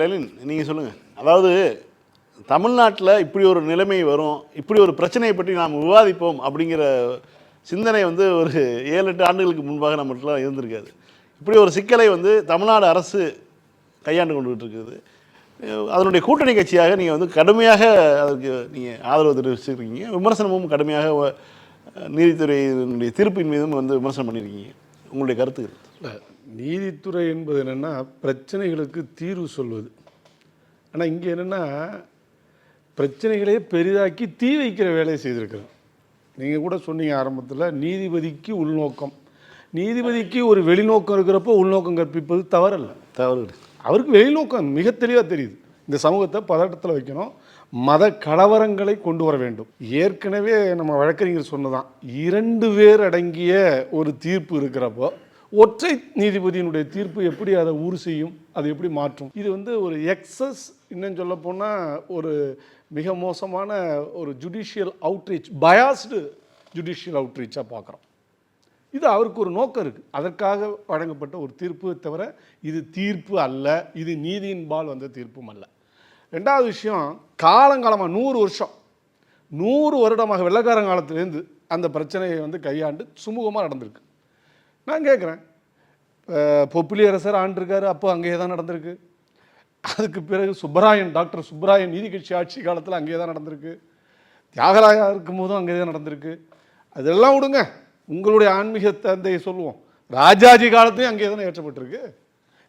Lenin நீங்கள் சொல்லுங்கள். அதாவது தமிழ்நாட்டில் இப்படி ஒரு நிலைமை வரும், இப்படி ஒரு பிரச்சனையை பற்றி நாம் விவாதிப்போம் அப்படிங்கிற சிந்தனை வந்து ஒரு 7-8 ஆண்டுகளுக்கு முன்பாக நம்மகிட்டலாம் இருந்திருக்காது. இப்படி ஒரு சிக்கலை வந்து தமிழ்நாடு அரசு கையாண்டு கொண்டுகிட்டு இருக்குது. அதனுடைய கூட்டணி கட்சியாக நீங்கள் வந்து கடுமையாக அதற்கு நீங்கள் ஆதரவு தெரிவிச்சிருக்கீங்க. விமர்சனமும் கடுமையாக நீதித்துறையினுடைய தீர்ப்பின் மீதும் வந்து விமர்சனம் பண்ணியிருக்கீங்க. உங்களுடைய கருத்துக்கள்? நீதித்துறை என்பது என்னென்னா பிரச்சனைகளுக்கு தீர்வு சொல்வது. ஆனால் இங்கே என்னென்னா பிரச்சனைகளே பெரிதாக்கி தீ வைக்கிற வேலையை செய்திருக்கிறது. நீங்கள் கூட சொன்னீங்க ஆரம்பத்தில், நீதிபதிக்கு உள்நோக்கம். நீதிபதிக்கு ஒரு வெளிநோக்கம் இருக்கிறப்போ உள்நோக்கம் கற்பிப்பது தவறல்ல. தவறு. அவருக்கு வெளிநோக்கம் மிக தெளிவாக தெரியுது. இந்த சமூகத்தை பதட்டத்தில் வைக்கணும், மத கலவரங்களை கொண்டு வர வேண்டும். ஏற்கனவே நம்ம வழக்கறிஞர் சொன்னதான், 2 பேர் அடங்கிய ஒரு தீர்ப்பு இருக்கிறப்போ ஒற்றை நீதிபதியினுடைய தீர்ப்பு எப்படி அதை ஊறு செய்யும், அது எப்படி மாற்றும்? இது வந்து ஒரு எக்ஸஸ், இன்னும் சொல்ல போனால் ஒரு மிக மோசமான ஒரு ஜுடிஷியல் அவுட்ரீச், பயாஸ்டு ஜுடிஷியல் அவுட்ரீச்சாக பார்க்குறோம். இது அவருக்கு ஒரு நோக்கம் இருக்குது, அதற்காக வழங்கப்பட்ட ஒரு தீர்ப்பு தவிர இது தீர்ப்பு அல்ல, இது நீதியின்பால் வந்த தீர்ப்பும் அல்ல. 2வது விஷயம், காலங்காலமாக 100 வருடமாக வெள்ளைக்காரங்காலத்திலேருந்து அந்த பிரச்சனையை வந்து கையாண்டு சுமூகமாக நடந்திருக்கு. நான் கேட்குறேன், பொப்பிலி அரசர் ஆண்டிருக்காரு, அப்போ அங்கேயே தான் நடந்திருக்கு. அதுக்கு பிறகு டாக்டர் சுப்பராயன் நீதி கட்சி ஆட்சி காலத்தில் அங்கேயே தான் நடந்திருக்கு. தியாகராயா இருக்கும் போதும் அங்கே தான் நடந்திருக்கு. அதெல்லாம் விடுங்க, உங்களுடைய ஆன்மீக தந்தையை சொல்லுவோம், ராஜாஜி காலத்தையும் அங்கே தானே ஏற்றப்பட்டிருக்கு.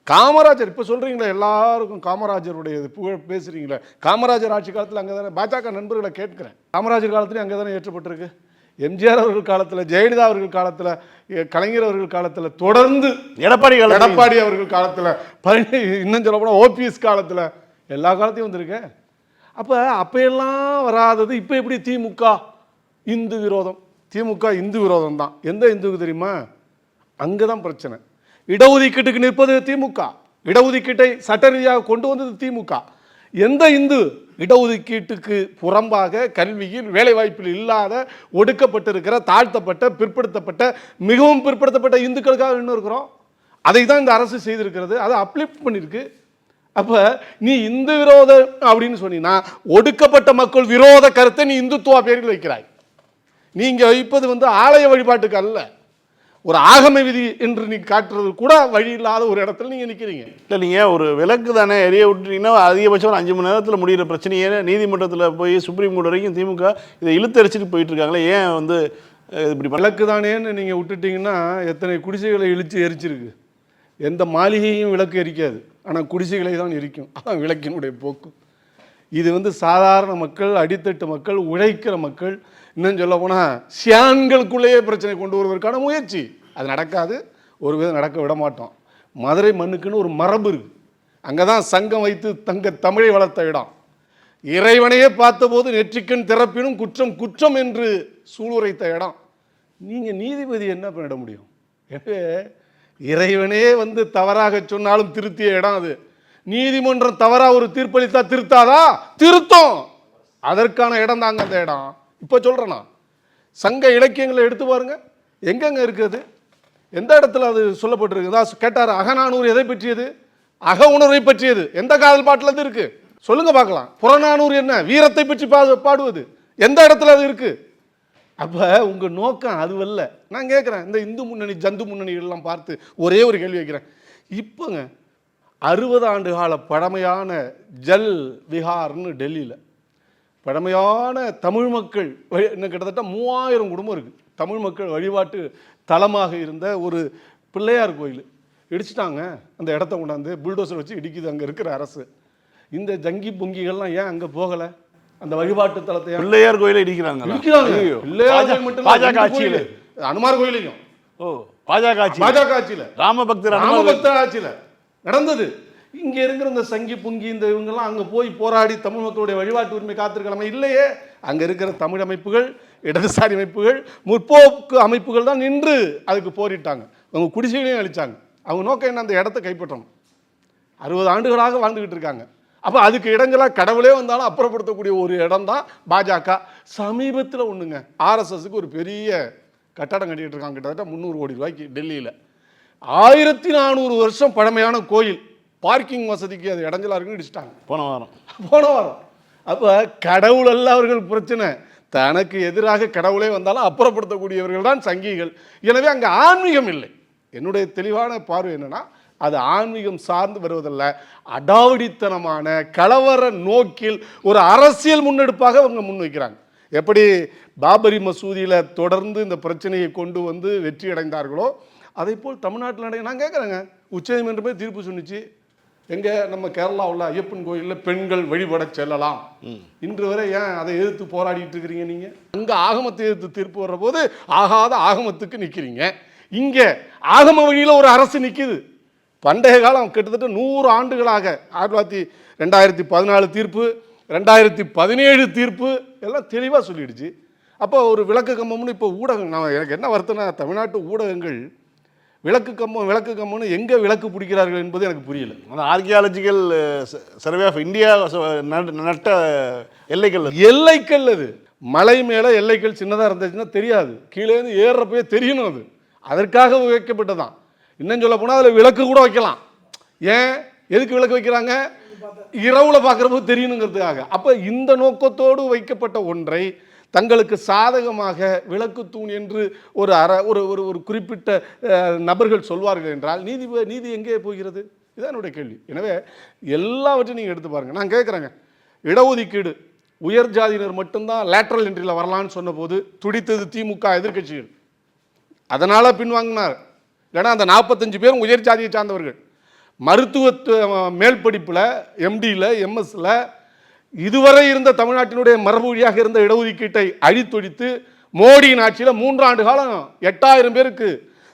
காமராஜர், இப்போ சொல்கிறீங்களே எல்லாருக்கும் காமராஜருடைய புகழ் பேசுகிறீங்களே, காமராஜர் ஆட்சி காலத்தில் அங்கே தானே, பாஜக நண்பர்களை கேட்குறேன், காமராஜர் காலத்துலேயும் அங்கே தானே ஏற்றப்பட்டிருக்கு. எம்ஜிஆர் அவர்கள் காலத்தில், ஜெயலலிதா அவர்கள் காலத்தில், கலைஞர் அவர்கள் காலத்தில், தொடர்ந்து எடப்பாடி அவர்கள் காலத்தில், இன்னும் சொல்ல போனால் ஓபிஎஸ் காலத்தில், எல்லா காலத்தையும் வந்திருக்கு. அப்போயெல்லாம் வராதது இப்போ எப்படி திமுக இந்து விரோதம்? திமுக இந்து விரோதம் தான். எந்த இந்துக்கு தெரியுமா? அங்கே தான் பிரச்சனை. இடஒதுக்கீட்டுக்கு நிற்பது திமுக, இடஒதுக்கீட்டை சட்ட ரீதியாக கொண்டு வந்தது திமுக. எந்த இந்து இடஒதுக்கீட்டுக்கு புறம்பாக கல்வியில் வேலைவாய்ப்பில் இல்லாத ஒடுக்கப்பட்டிருக்கிற தாழ்த்தப்பட்ட பிற்படுத்தப்பட்ட மிகவும் பிற்படுத்தப்பட்ட இந்துக்களுக்காக இன்னும் இருக்கிறோம். அதை தான் இந்த அரசு செய்திருக்கிறது, அதை அப்லிஃப்ட் பண்ணியிருக்கு. அப்போ நீ இந்து விரோதம் அப்படின்னு சொன்னீங்கன்னா ஒடுக்கப்பட்ட மக்கள் விரோத கருத்தை நீ இந்துத்துவா பேரில் வைக்கிறாய். நீங்கள் வைப்பது வந்து ஆலய வழிபாட்டுக்கு அல்ல, ஒரு ஆகம விதி என்று நீ காட்டுறது கூட வழி இல்லாத ஒரு இடத்துல நீங்கள் நிற்கிறீங்க. இல்லை, நீங்கள் ஒரு விளக்கு தானே எரிய விட்டுட்டீங்கன்னா அதிகபட்சம் ஒரு 5 மணி நேரத்தில் முடிகிற பிரச்சனையே நீதிமன்றத்தில் போய் சுப்ரீம் கோர்ட் வரைக்கும் திமுக இதை இழுத்தரிச்சிட்டு போயிட்டு இருக்காங்களே, ஏன் வந்து இப்படி விளக்கு தானேன்னு நீங்கள் விட்டுட்டிங்கன்னா எத்தனை குடிசைகளை எரிச்சிருக்கு. எந்த மாளிகையும் விளக்கு எரிக்காது, ஆனால் குடிசைகளை தான் எரிக்கும். அதான் விளக்கினுடைய போக்கு. இது வந்து சாதாரண மக்கள், அடித்தட்டு மக்கள், உழைக்கிற மக்கள், இன்னும் சொல்ல போனால் சியான்களுக்குள்ளேயே பிரச்சனை கொண்டு வருவதற்கான முயற்சி. அது நடக்காது, ஒரு விதம் நடக்க விட மாட்டோம். மதுரை மண்ணுக்குன்னு ஒரு மரபு இருக்கு, அங்கே தான் சங்கம் வைத்து தமிழை வளர்த்த இடம். இறைவனையே பார்த்தபோது நெற்றிக்கண் திறப்பினும் குற்றம் குற்றம் என்று சூளுரைத்த இடம். நீங்கள் நீதிபதி என்ன பண்ணிட முடியும்? எனவே இறைவனே வந்து தவறாக சொன்னாலும் திருத்திய இடம் அது. நீதிமன்றம் தவறாக ஒரு தீர்ப்பளித்தா திருத்தாதா? திருத்தம். அதற்கான இடம் தாங்க அந்த இடம். இப்போ சொல்கிறேன்னா, சங்க இலக்கியங்களை எடுத்து பாருங்க, எங்கெங்க இருக்குது, எந்த இடத்துல அது சொல்லப்பட்டிருக்கு? தான் கேட்டார், அகநானூறு எதை பற்றியது? அக உணர்வை பற்றியது. எந்த காதல் பாட்டில் அது இருக்கு சொல்லுங்க பார்க்கலாம். புறநானூறு என்ன? வீரத்தை பற்றி பாடுவது. எந்த இடத்துல அது இருக்கு? அப்போ உங்கள் நோக்கம் அதுவல்ல. நான் கேட்குறேன், இந்த இந்து முன்னணி ஜந்து முன்னணிகள்லாம் பார்த்து ஒரே ஒரு கேள்வி வைக்கிறேன். இப்போங்க 60 ஆண்டு கால பழமையான ஜல் விஹார்னு டெல்லியில் பழமையான தமிழ் மக்கள் இன்னும் கிட்டத்தட்ட 3000 குடும்பம் இருக்குது. தமிழ் மக்கள் வழிபாட்டு தலமாக இருந்த ஒரு பிள்ளையார் கோயில் இடிச்சிட்டாங்க. அந்த இடத்த கொண்டாந்து புல்டோசர் வச்சு இடிக்குது அங்கே இருக்கிற அரசு. இந்த ஜங்கி பொங்கிகள்லாம் ஏன் அங்கே போகலை? அந்த வழிபாட்டு தலத்தை பிள்ளையார் கோயிலை இடிக்கிறாங்க. பிள்ளையார் மட்டும் பாஜக ஆட்சியில், அனுமார் கோயிலையும் பாஜக ஆட்சியில், ராமபக்தர் ஆட்சியில் நடந்தது. இங்கே இருக்கிற இந்த சங்கி புங்கி இந்த இவங்கெல்லாம் அங்கே போய் போராடி தமிழ் மக்களுடைய வழிபாட்டு உரிமை காத்திருக்கலாமா? இல்லையே. அங்கே இருக்கிற தமிழ் அமைப்புகள், இடதுசாரி அமைப்புகள், முற்போக்கு அமைப்புகள் தான் நின்று அதுக்கு போரிட்டாங்க. அவங்க குடிசைகளையும் அழிச்சாங்க. அவங்க நோக்கம் என்ன? அந்த இடத்த கைப்பற்றணும். 60 ஆண்டுகளாக வாழ்ந்துக்கிட்டு இருக்காங்க. அப்போ அதுக்கு இடங்களாக கடவுளே வந்தாலும் அப்புறப்படுத்தக்கூடிய ஒரு இடம் தான் பாஜக. சமீபத்தில் ஒன்றுங்க, ஆர்எஸ்எஸ்க்கு ஒரு பெரிய கட்டடம் கட்டிக்கிட்டு இருக்காங்க, கிட்டத்தட்ட 300 கோடி ரூபாய்க்கு டெல்லியில். 1400 வருஷம் பழமையான கோயில், பார்க்கிங் வசதிக்கு அது இடைஞ்சலா இருக்குன்னு இடிச்சிட்டாங்க போன வாரம். அப்போ கடவுள் அல்ல அவர்கள் பிரச்சனை, தனக்கு எதிராக கடவுளே வந்தாலும் அப்புறப்படுத்தக்கூடியவர்கள் தான் சங்கிகள். எனவே அங்கே ஆன்மீகம் இல்லை. என்னுடைய தெளிவான பார்வை என்னன்னா, அது ஆன்மீகம் சார்ந்து வருவதல்ல, அடாவடித்தனமான கலவர நோக்கில் ஒரு அரசியல் முன்னெடுப்பாக அவங்க முன்வைக்கிறாங்க. எப்படி பாபரி மசூதியில் தொடர்ந்து இந்த பிரச்சனையை கொண்டு வந்து வெற்றி அடைந்தார்களோ அதே போல் தமிழ்நாட்டில் நான் கேட்குறேங்க, உச்சநீதிமன்றமே தீர்ப்பு சொன்னிச்சு, எங்கே நம்ம கேரளாவில் ஐயப்பன் கோயிலில் பெண்கள் வழிபட செல்லலாம். இன்று வரை ஏன் அதை எதிர்த்து போராடிட்டு இருக்கிறீங்க? நீங்கள் அங்கே ஆகமத்தை எதிர்த்து தீர்ப்பு வர்ற போது ஆகாத ஆகமத்துக்கு நிற்கிறீங்க. இங்கே ஆகம வழியில் ஒரு அரசு நிற்கிது. பண்டைய காலம் கிட்டத்தட்ட 100 ஆண்டுகளாக 2014 தீர்ப்பு, 2017 தீர்ப்பு எல்லாம் தெளிவாக சொல்லிடுச்சு. அப்போ ஒரு விளக்கு கம்பம்னு இப்போ ஊடகம், எனக்கு என்ன வருத்தம்னா, தமிழ்நாட்டு ஊடகங்கள் விளக்கு கம்பம்னு எங்கே விளக்கு பிடிக்கிறார்கள் என்பது எனக்கு புரியல. அந்த ஆர்கியாலஜிக்கல் சர்வே ஆஃப் இந்தியா நட்ட எல்லைக்கல் அது. மலை மேலே எல்லைக்கல் சின்னதாக இருந்துச்சுன்னா தெரியாது, கீழேருந்து ஏறுறப்பவே தெரியணும். அது அதற்காக வைக்கப்பட்டதான். இன்னும் சொல்ல போனால் அதில் விளக்கு கூட வைக்கலாம். ஏன், எதுக்கு விளக்கு வைக்கிறாங்க? இரவுல பார்க்குறப்போ தெரியணுங்கிறதுக்காக. அப்போ இந்த நோக்கத்தோடு வைக்கப்பட்ட ஒன்றை தங்களுக்கு சாதகமாக விளக்கு தூண் என்று ஒரு குறிப்பிட்ட நபர்கள் சொல்வார்கள் என்றால் நீதி எங்கே போகிறது? இதுதான் என்னுடைய கேள்வி. எனவே எல்லாவற்றையும் நீங்கள் எடுத்து பாருங்கள். நான் கேட்குறேங்க, இடஒதுக்கீடு உயர் ஜாதியினர் மட்டும்தான் லேட்ரல் என்ட்ரியில் வரலான்னு சொன்ன போது துடித்தது திமுக எதிர்க்கட்சிகள். அதனால் பின்வாங்கினார். ஏன்னா அந்த 45 பேரும் உயர் ஜாதியை சார்ந்தவர்கள். மருத்துவ மேல் படிப்பில், எம்டியில், எம்எஸ்ல இதுவரை இருந்த தமிழ்நாட்டினுடைய மரபு வழியாக இருந்த இடஒதுக்கீட்டை அழித்தொழித்து மோடியின் ஆட்சியில் 3 ஆண்டு காலம் 8000 பேருக்கு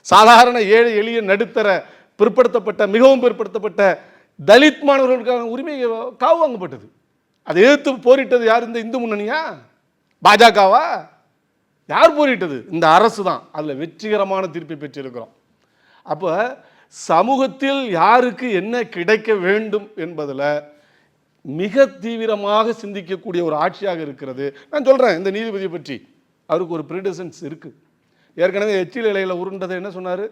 சாதாரண ஏழை எளிய நடுத்தர பிற்படுத்தப்பட்ட மிகவும் பிற்படுத்தப்பட்ட தலித் மாணவர்களுக்கான உரிமை காவு வாங்கப்பட்டது. அதை எதிர்த்து போரிட்டது யார்? இந்த இந்து முன்னணியா, பாஜகவா? யார் போரிட்டது? இந்த அரசு தான். அதில் வெற்றிகரமான தீர்ப்பை பெற்றிருக்கிறோம். அப்போ சமூகத்தில் யாருக்கு என்ன கிடைக்க வேண்டும் என்பதில் மிக தீவிரமாக சிந்திக்கக்கூடிய ஒரு ஆட்சியாக இருக்கிறது. நான் சொல்கிறேன், இந்த நீதிபதியை பற்றி அவருக்கு ஒரு ப்ரிடசன்ஸ் இருக்குது. ஏற்கனவே எச்சில் இலையில் உருண்டதை என்ன சொன்னார்?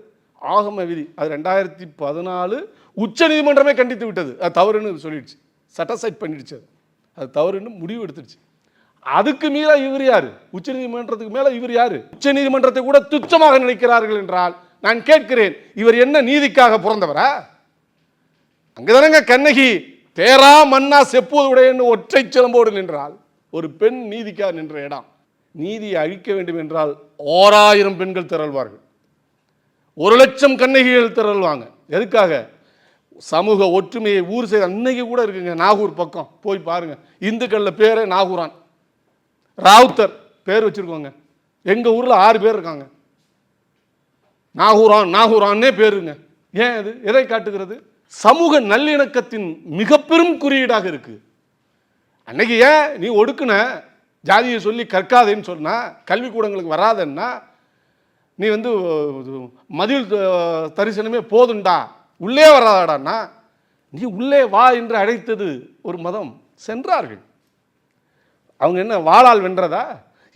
ஆகம விதி. அது 2014 உச்ச நீதிமன்றமே கண்டித்து விட்டது. அது தவறுன்னு சொல்லிடுச்சு, சட்டசைட் பண்ணிடுச்சு. அது தவறுன்னு முடிவு எடுத்துடுச்சு. அதுக்கு மீற இவர் யார்? உச்ச நீதிமன்றத்துக்கு மேலே இவர் யார்? உச்ச நீதிமன்றத்தை கூட துச்சமாக நினைக்கிறார்கள் என்றால் நான் கேட்கிறேன், இவர் என்ன நீதிக்காக பிறந்தவரா? அங்கதானங்க கண்ணகி தேரா மன்னா செப்புவது உடையன்னு ஒற்றை சிலம்போடு நின்றால் ஒரு பெண் நீதிக்காக நின்ற இடம். நீதியை அழிக்க வேண்டும் என்றால் 1000 பெண்கள் திரள்வார்கள், 1,00,000 கண்ணகிகள் திரள்வாங்க. எதுக்காக? சமூக ஒற்றுமையை ஊர் செய்த. அன்னைக்கு கூட இருக்குங்க, நாகூர் பக்கம் போய் பாருங்க, இந்துக்களில் பேரே நாகூரான், ராவுத்தர் பேர் வச்சிருக்கோங்க. எங்கள் ஊரில் 6 பேர் இருக்காங்க, நாகூரான்னே பேருங்க. ஏன்? அது எதை காட்டுகிறது? சமூக நல்லிணக்கத்தின் மிக பெரும் குறியீடாக இருக்கு. அன்னைக்கு ஏன் நீ ஒடுக்குன, ஜாதியை சொல்லி கற்காதேன்னு சொன்னா, கல்விக்கூடங்களுக்கு வராதன்னா, நீ மதில் தரிசனமே போதுண்டா, உள்ளே வராதாடான்னா, நீ உள்ளே வா என்று அழைத்தது ஒரு மதம். சென்றார்கள். அவங்க என்ன வாளால் வென்றதா?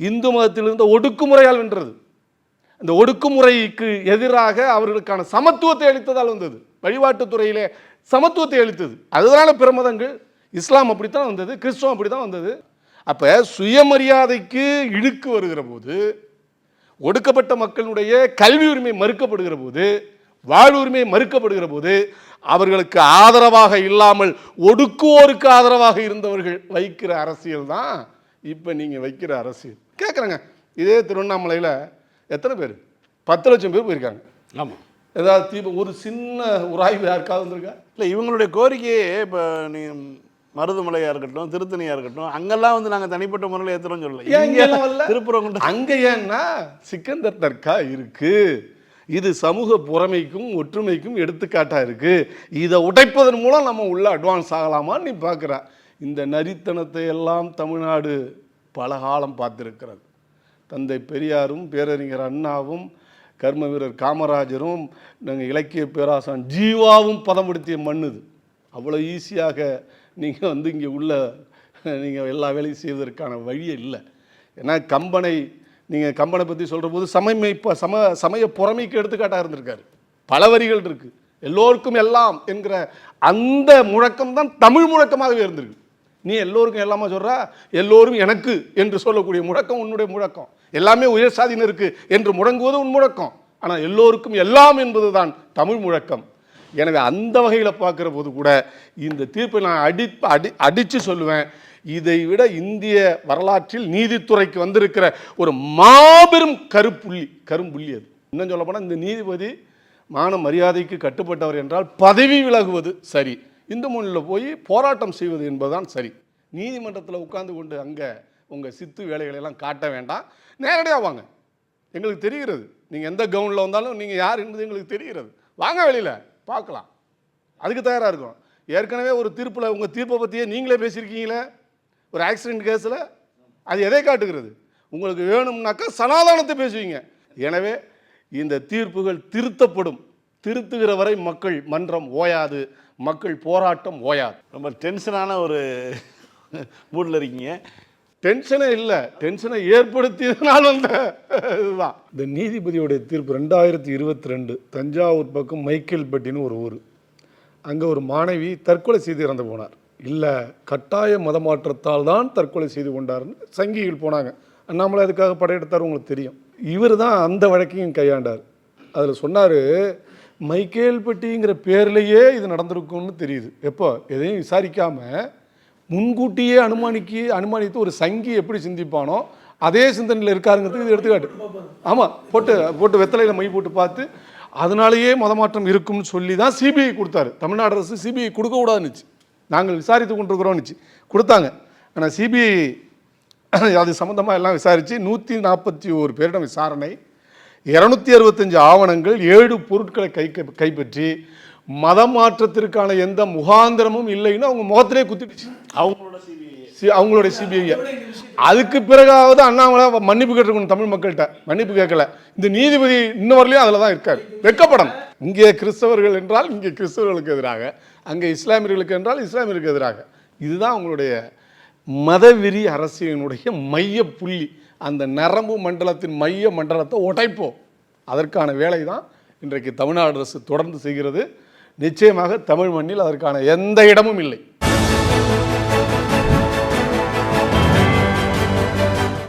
இந்து மதத்தில் இருந்த ஒடுக்குமுறையால் வென்றது. அந்த ஒடுக்குமுறைக்கு எதிராக அவர்களுக்கான சமத்துவத்தை அளித்ததால் வந்தது. வழிபாட்டுத்துறையிலே சமத்துவத்தை அளித்தது. அதனால பிற மதங்கள், இஸ்லாம் அப்படித்தான் வந்தது, கிறிஸ்துவம் அப்படி தான் வந்தது. அப்போ சுயமரியாதைக்கு இழுக்கு வருகிற போது, ஒடுக்கப்பட்ட மக்களுடைய கல்வி உரிமை மறுக்கப்படுகிற போது, வாழ்வுரிமை மறுக்கப்படுகிற போது, அவர்களுக்கு ஆதரவாக இல்லாமல் ஒடுக்குவோருக்கு ஆதரவாக இருந்தவர்கள் வைக்கிற அரசியல் தான் இப்போ நீங்கள் வைக்கிற அரசியல். கேட்குறேங்க, இதே திருவண்ணாமலையில் எத்தனை பேர்? 10 லட்சம் பேர் போயிருக்காங்க. ஆமாம். ஏதாவது தீபம் ஒரு சின்ன உராய்வு யாருக்காவது வந்திருக்கா? இல்லை, இவங்களுடைய கோரிக்கையே இப்போ நீ மருதுமலையாக இருக்கட்டும், திருத்தணியாக இருக்கட்டும், அங்கெல்லாம் நாங்கள் தனிப்பட்ட முறையில் ஏற்றுறோம்னு சொல்லலை. திருப்புறம் அங்கே ஏன்னா சிக்கந்தர் தர்கா இருக்கு. இது சமூக புறமைக்கும் ஒற்றுமைக்கும் எடுத்துக்காட்டாக இருக்கு. இதை உடைப்பதன் மூலம் நம்ம உள்ள அட்வான்ஸ் ஆகலாமான்னு நீ பார்க்குற. இந்த நரித்தனத்தை எல்லாம் தமிழ்நாடு பல காலம் பார்த்துருக்கிறது. தந்தை பெரியாரும் பேரறிஞர் அண்ணாவும் கர்ம வீரர் காமராஜரும் நாங்கள் இலக்கிய பேராசான் ஜீவாவும் பதப்படுத்திய மண்ணுது. அவ்வளோ ஈஸியாக நீங்கள் இங்கே உள்ள நீங்கள் எல்லா வேலையும் செய்வதற்கான வழியே இல்லை. ஏன்னா நீங்கள் கம்பனை பற்றி சொல்கிற போது சமய புறமைக்கு எடுத்துக்காட்டாக இருந்திருக்காரு. பல வரிகள் இருக்குது. எல்லோருக்கும் எல்லாம் என்கிற அந்த முழக்கம் தான் தமிழ் முழக்கமாகவே இருந்திருக்கு. நீ எல்லோருக்கும் எல்லாமா சொல்றா, எல்லோரும் எனக்கு என்று சொல்லக்கூடிய முழக்கம் உன்னுடைய முழக்கம். எல்லாமே உயர் சாதியினருக்கு என்று முழங்குவது உன் முழக்கம். ஆனால் எல்லோருக்கும் எல்லாம் என்பதுதான் தமிழ் முழக்கம். எனவே அந்த வகையில் பார்க்குற போது கூட இந்த தீர்ப்பை நான் அடித்து சொல்லுவேன், இதை விட இந்திய வரலாற்றில் நீதித்துறைக்கு வந்திருக்கிற ஒரு மாபெரும் கரும்புள்ளி அது. இன்னும் சொல்ல போனால் இந்த நீதிபதி மான மரியாதைக்கு கட்டுப்பட்டவர் என்றால் பதவி விலகுவது சரி, இந்து மொழியில் போய் போராட்டம் செய்வது என்பதுதான் சரி. நீதிமன்றத்தில் உட்கார்ந்து கொண்டு அங்கே உங்கள் சித்து வேலைகளெல்லாம் காட்ட வேண்டாம், நேரடியாக வாங்க. எங்களுக்கு தெரிகிறது நீங்கள் எந்த கவுனில் வந்தாலும் நீங்கள் யார் என்பது எங்களுக்கு தெரிகிறது. வாங்க வெளியில் பார்க்கலாம், அதுக்கு தயாராக இருக்கும். ஏற்கனவே ஒரு தீர்ப்பில் உங்கள் தீர்ப்பை பற்றியே நீங்களே பேசியிருக்கீங்களே ஒரு ஆக்சிடென்ட் கேஸில். அது எதை காட்டுகிறது? உங்களுக்கு வேணும்னாக்கா சனாதானத்தை பேசுவீங்க. எனவே இந்த தீர்ப்புகள் திருத்தப்படும். திருத்துகிற வரை மக்கள் மன்றம் ஓயாது, மக்கள் போராட்டம் ஓயாது. ரொம்ப டென்ஷனான ஒரு மூடில் இருக்கீங்க. டென்ஷனே இல்லை, டென்ஷனை ஏற்படுத்தியதுனால இதுதான். இந்த நீதிபதியோடைய தீர்ப்பு 2022 தஞ்சாவூர் பக்கம் மைக்கேல்பட்டின்னு ஒரு ஊர். அங்கே ஒரு மாணவி தற்கொலை செய்து இறந்து போனார். இல்லை, கட்டாய மதமாற்றத்தால் தான் தற்கொலை செய்து கொண்டார்னு சங்கிகள் போனாங்க. அண்ணாமலை அதுக்காக படையெடுத்தார், உங்களுக்கு தெரியும். இவர் தான் அந்த வழக்கையும் கையாண்டார். அதில் சொன்னார், மைக்கேல்பட்டிங்கிற பேர்லேயே இது நடந்திருக்கும்னு தெரியுது. எப்போ எதையும் விசாரிக்காமல் முன்கூட்டியே அனுமானித்து ஒரு சங்கி எப்படி சிந்திப்பானோ அதே சிந்தனையில் இருக்காருங்கிறதுக்கு இது எடுத்துக்காட்டு. ஆமாம், போட்டு வெத்தலையில் மை போட்டு பார்த்து அதனாலேயே மதமாற்றம் இருக்கும்னு சொல்லி தான் சிபிஐ கொடுத்தாரு. தமிழ்நாடு அரசு சிபிஐ கொடுக்கக்கூடாதுன்னுச்சு, நாங்கள் விசாரித்து கொண்டிருக்கிறோம்னுச்சு, கொடுத்தாங்க. ஆனால் சிபிஐ அது சம்மந்தமாக எல்லாம் விசாரித்து 141 பேரிடம் விசாரணை, 265 ஆவணங்கள், 7 பொருட்களை கைப்பற்றி மதமாற்றத்திற்கான எந்த முகாந்திரமும் இல்லைன்னு அவங்க முகத்திலே குத்திடுச்சு அவங்களுடைய சிபிஐ. அதுக்கு பிறகாவது அண்ணாமலை மன்னிப்பு கேட்டிருக்கணும் தமிழ் மக்கள்கிட்ட, மன்னிப்பு கேட்கல. இந்த நீதிபதி இன்ன வரலையும் அதில் தான் இருக்கார். வெட்கப்படணும். இங்கே கிறிஸ்தவர்கள் என்றால் இங்கே கிறிஸ்தவர்களுக்கு எதிராக, அங்கே இஸ்லாமியர்களுக்கு என்றால் இஸ்லாமியர்களுக்கு எதிராக. இதுதான் அவங்களுடைய மதவெறி அரசியலினுடைய மைய புள்ளி. அந்த நரம்பு மண்டலத்தின் மைய மண்டலத்தை உடைப்போம். அதற்கான வேலை தான் இன்றைக்கு தமிழ்நாடு அரசு தொடர்ந்து செய்கிறது. நிச்சயமாக தமிழ் மண்ணில் அதற்கான எந்த இடமும் இல்லை.